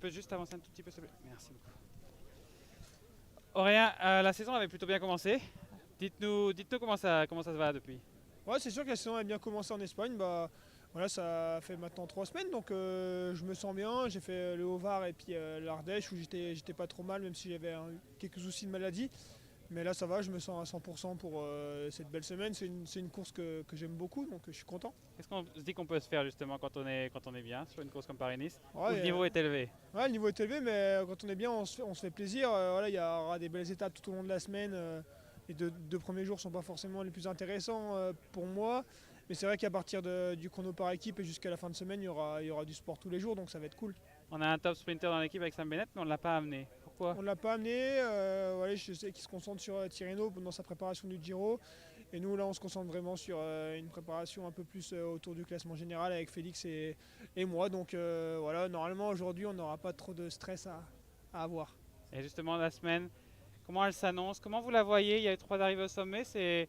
peux juste avancer un tout petit peu, s'il te plaît. Merci beaucoup. Aurélien, la saison avait plutôt bien commencé. Dites-nous comment ça se va depuis. Ouais, c'est sûr que la saison a bien commencé en Espagne. Bah, voilà, ça fait maintenant 3 semaines, donc je me sens bien. J'ai fait le Haut-Var et puis l'Ardèche où j'étais pas trop mal, même si j'avais quelques soucis de maladie. Mais là, ça va, je me sens à 100% pour cette belle semaine. C'est une course que j'aime beaucoup, donc je suis content. Qu'est-ce qu'on se dit qu'on peut se faire justement quand on est bien sur une course comme Paris-Nice, où Ouais, le niveau est élevé? ouais, le niveau est élevé, mais quand on est bien, on se fait plaisir. Voilà, il y aura des belles étapes tout au long de la semaine. Les deux premiers jours sont pas forcément les plus intéressants pour moi. Mais c'est vrai qu'à partir du chrono par équipe et jusqu'à la fin de semaine, il y aura du sport tous les jours, donc ça va être cool. On a un top sprinter dans l'équipe avec Sam Bennett, mais on ne l'a pas amené. Pourquoi? On ne l'a pas amené. Voilà, je sais qu'il se concentre sur Tirreno dans sa préparation du Giro. Et nous, là, on se concentre vraiment sur une préparation un peu plus autour du classement général avec Félix et moi. Donc voilà, normalement, aujourd'hui, on n'aura pas trop de stress à avoir. Et justement, la semaine, comment elle s'annonce? Comment vous la voyez? Il y a eu 3 arrivées au sommet, c'est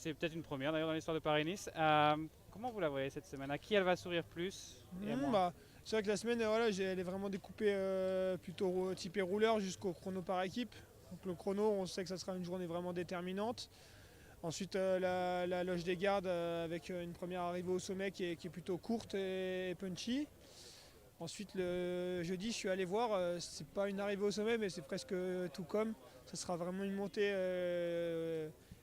peut-être une première d'ailleurs dans l'histoire de Paris-Nice. Comment vous la voyez cette semaine? À qui elle va sourire plus et à moins? Bah, c'est vrai que la semaine, voilà, elle est vraiment découpée plutôt typée rouleur jusqu'au chrono par équipe. Donc le chrono, on sait que ça sera une journée vraiment déterminante. Ensuite, la loge des gardes avec une première arrivée au sommet qui est plutôt courte et punchy. Ensuite, le jeudi, je suis allé voir, c'est pas une arrivée au sommet, mais c'est presque tout comme. Ça sera vraiment une montée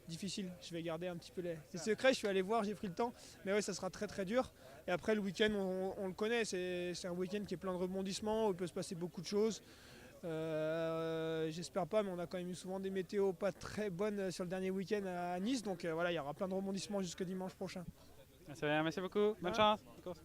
difficile. Je vais garder un petit peu les secrets. Je suis allé voir, j'ai pris le temps. Mais oui, ça sera très très dur. Et après, le week-end, on le connaît. C'est un week-end qui est plein de rebondissements, où il peut se passer beaucoup de choses. J'espère pas, mais on a quand même eu souvent des météos pas très bonnes sur le dernier week-end à Nice. Donc voilà, il y aura plein de rebondissements jusque dimanche prochain. Merci beaucoup, bonne Voilà. chance.